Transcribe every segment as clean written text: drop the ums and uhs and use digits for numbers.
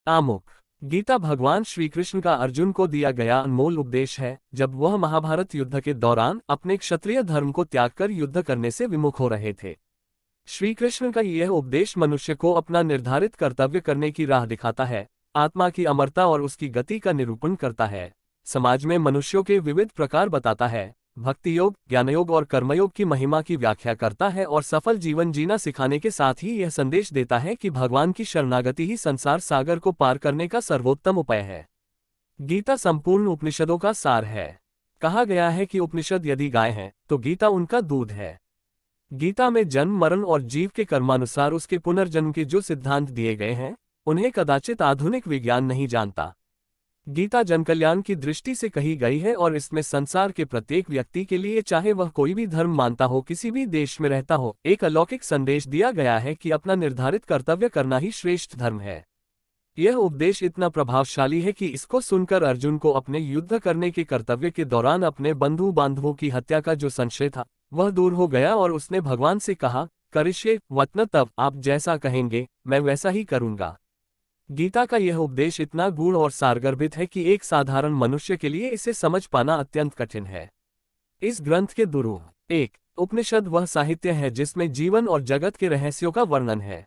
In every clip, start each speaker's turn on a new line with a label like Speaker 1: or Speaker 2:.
Speaker 1: आमुख। गीता भगवान श्री कृष्ण का अर्जुन को दिया गया अनमोल उपदेश है, जब वह महाभारत युद्ध के दौरान अपने क्षत्रिय धर्म को त्याग कर युद्ध करने से विमुख हो रहे थे। श्री कृष्ण का यह उपदेश मनुष्य को अपना निर्धारित कर्तव्य करने की राह दिखाता है, आत्मा की अमरता और उसकी गति का निरूपण करता है, समाज में मनुष्यों के विविध प्रकार बताता है, भक्ति योग, ज्ञानयोग और कर्मयोग की महिमा की व्याख्या करता है और सफल जीवन जीना सिखाने के साथ ही यह संदेश देता है कि भगवान की शरणागति ही संसार सागर को पार करने का सर्वोत्तम उपाय है। गीता संपूर्ण उपनिषदों का सार है। कहा गया है कि उपनिषद यदि गाय हैं, तो गीता उनका दूध है। गीता में जन्म मरण और जीव के कर्मानुसार उसके पुनर्जन्म के जो सिद्धांत दिए गए हैं, उन्हें कदाचित आधुनिक विज्ञान नहीं जानता। गीता जनकल्याण की दृष्टि से कही गई है और इसमें संसार के प्रत्येक व्यक्ति के लिए, चाहे वह कोई भी धर्म मानता हो, किसी भी देश में रहता हो, एक अलौकिक संदेश दिया गया है कि अपना निर्धारित कर्तव्य करना ही श्रेष्ठ धर्म है। यह उपदेश इतना प्रभावशाली है कि इसको सुनकर अर्जुन को अपने युद्ध करने के कर्तव्य के दौरान अपने बंधु बांधवों की हत्या का जो संशय था, वह दूर हो गया और उसने भगवान से कहा, करिष्ये वचन तव, आप जैसा कहेंगे मैं वैसा ही करूंगा। गीता का यह उपदेश इतना गूढ़ और सारगर्भित है कि एक साधारण मनुष्य के लिए इसे समझ पाना अत्यंत कठिन है। इस ग्रंथ के दुरूह। 1. उपनिषद वह साहित्य है जिसमें जीवन और जगत के रहस्यों का वर्णन है।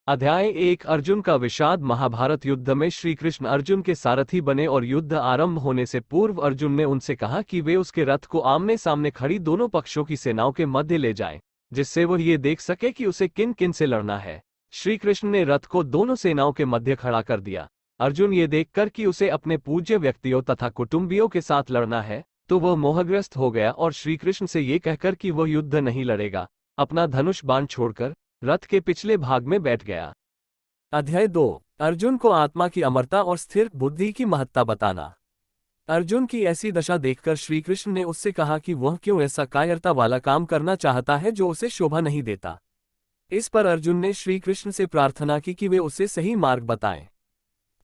Speaker 1: अध्याय 1 अर्जुन का विषाद। महाभारत युद्ध में श्री कृष्ण अर्जुन के सारथी बने और युद्ध आरंभ होने से पूर्व अर्जुन ने उनसे कहा कि वे उसके रथ को आमने सामने खड़ी दोनों पक्षों की सेनाओं के मध्य ले जाएं, जिससे वह ये देख सके कि उसे किन किन से लड़ना है। श्री कृष्ण ने रथ को दोनों सेनाओं के मध्य खड़ा कर दिया। अर्जुन ये देखकर कि उसे अपने पूज्य व्यक्तियों तथा कुटुंबियों के साथ लड़ना है, तो वह मोहग्रस्त हो गया और श्री कृष्ण से ये कहकर कि वह युद्ध नहीं लड़ेगा, अपना धनुष बाण छोड़कर रथ के पिछले भाग में बैठ गया। अध्याय 2 अर्जुन को आत्मा की अमरता और स्थिर बुद्धि की महत्ता बताना। अर्जुन की ऐसी दशा देखकर श्री कृष्ण ने उससे कहा कि वह क्यों ऐसा कायरता वाला काम करना चाहता है जो उसे शोभा नहीं देता। इस पर अर्जुन ने श्री कृष्ण से प्रार्थना की कि वे उसे सही मार्ग बताएं।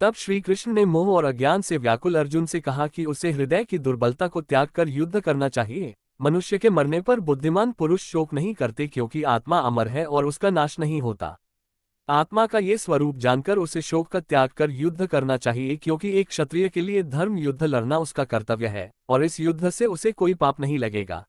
Speaker 1: तब श्री कृष्ण ने मोह और अज्ञान से व्याकुल अर्जुन से कहा कि उसे हृदय की दुर्बलता को त्याग कर युद्ध करना चाहिए। मनुष्य के मरने पर बुद्धिमान पुरुष शोक नहीं करते, क्योंकि आत्मा अमर है और उसका नाश नहीं होता। आत्मा का ये स्वरूप जानकर उसे शोक का त्याग कर युद्ध करना चाहिए, क्योंकि एक क्षत्रिय के लिए धर्म युद्ध लड़ना उसका कर्तव्य है और इस युद्ध से उसे कोई पाप नहीं लगेगा।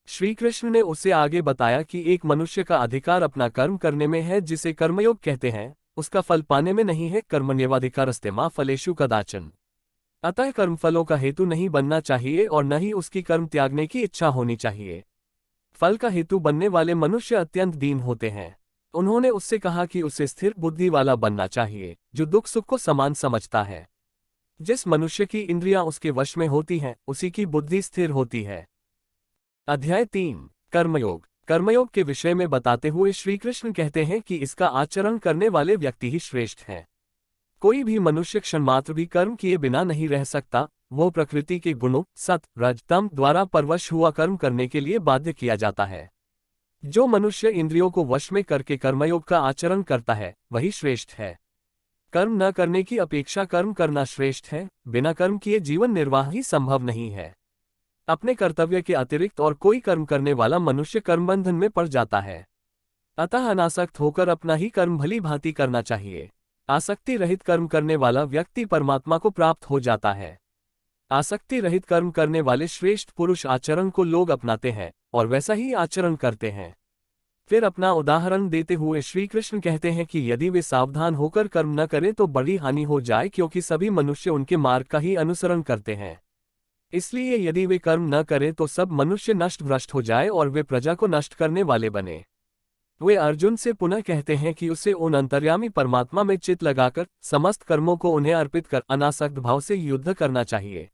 Speaker 1: श्री कृष्ण ने उसे आगे बताया कि एक मनुष्य का अधिकार अपना कर्म करने में है, जिसे कर्मयोग कहते हैं, उसका फल पाने में नहीं है। कर्मण्येवाधिकारस्ते मा फलेषु कदाचन। अतः कर्मफलों का हेतु नहीं बनना चाहिए और न ही उसकी कर्म त्यागने की इच्छा होनी चाहिए। फल का हेतु बनने वाले मनुष्य अत्यंत दीन होते हैं। उन्होंने उससे कहा कि उसे स्थिर बुद्धि वाला बनना चाहिए, जो दुख सुख को समान समझता है। जिस मनुष्य की इंद्रियां उसके वश में होती हैं, उसी की बुद्धि स्थिर होती है। अध्याय 3 कर्मयोग। कर्मयोग के विषय में बताते हुए श्री कृष्ण कहते हैं कि इसका आचरण करने वाले व्यक्ति ही श्रेष्ठ हैं। कोई भी मनुष्य क्षणमात्र भी कर्म किए बिना नहीं रह सकता। वो प्रकृति के गुणों सत रज तम द्वारा परवश हुआ कर्म करने के लिए बाध्य किया जाता है। जो मनुष्य इंद्रियों को वश में करके कर्मयोग का आचरण करता है, वही श्रेष्ठ है। कर्म न करने की अपेक्षा कर्म करना श्रेष्ठ है। बिना कर्म किए जीवन निर्वाह ही संभव नहीं है। अपने कर्तव्य के अतिरिक्त और कोई कर्म करने वाला मनुष्य कर्मबंधन में पड़ जाता है। अतः अनासक्त होकर अपना ही कर्म भली भांति करना चाहिए। आसक्ति रहित कर्म करने वाला व्यक्ति परमात्मा को प्राप्त हो जाता है। आसक्ति रहित कर्म करने वाले श्रेष्ठ पुरुष आचरण को लोग अपनाते हैं और वैसा ही आचरण करते हैं। फिर अपना उदाहरण देते हुए श्री कृष्ण कहते हैं कि यदि वे सावधान होकर कर्म न करें तो बड़ी हानि हो जाए, क्योंकि सभी मनुष्य उनके मार्ग का ही अनुसरण करते हैं। इसलिए यदि वे कर्म न करें तो सब मनुष्य नष्ट भ्रष्ट हो जाए और वे प्रजा को नष्ट करने वाले बने। वे अर्जुन से पुनः कहते हैं कि उसे उन अंतर्यामी परमात्मा में चित्त लगाकर समस्त कर्मों को उन्हें अर्पित कर अनासक्त भाव से युद्ध करना चाहिए।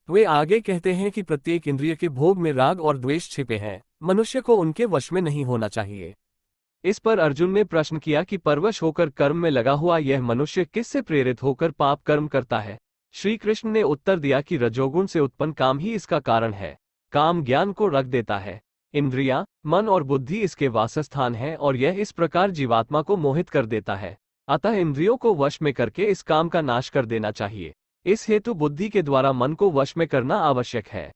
Speaker 1: वे आगे कहते हैं कि प्रत्येक इंद्रिय के भोग में राग और द्वेष छिपे हैं, मनुष्य को उनके वश में नहीं होना चाहिए। इस पर अर्जुन ने प्रश्न किया कि परवश होकर कर्म में लगा हुआ यह मनुष्य किससे प्रेरित होकर पाप कर्म करता है। श्री कृष्ण ने उत्तर दिया कि रजोगुण से उत्पन्न काम ही इसका कारण है। काम ज्ञान को रख देता है। इंद्रियां, मन और बुद्धि इसके वासस्थान है और यह इस प्रकार जीवात्मा को मोहित कर देता है। अतः इंद्रियों को वश में करके इस काम का नाश कर देना चाहिए। इस हेतु बुद्धि के द्वारा मन को वश में करना आवश्यक है।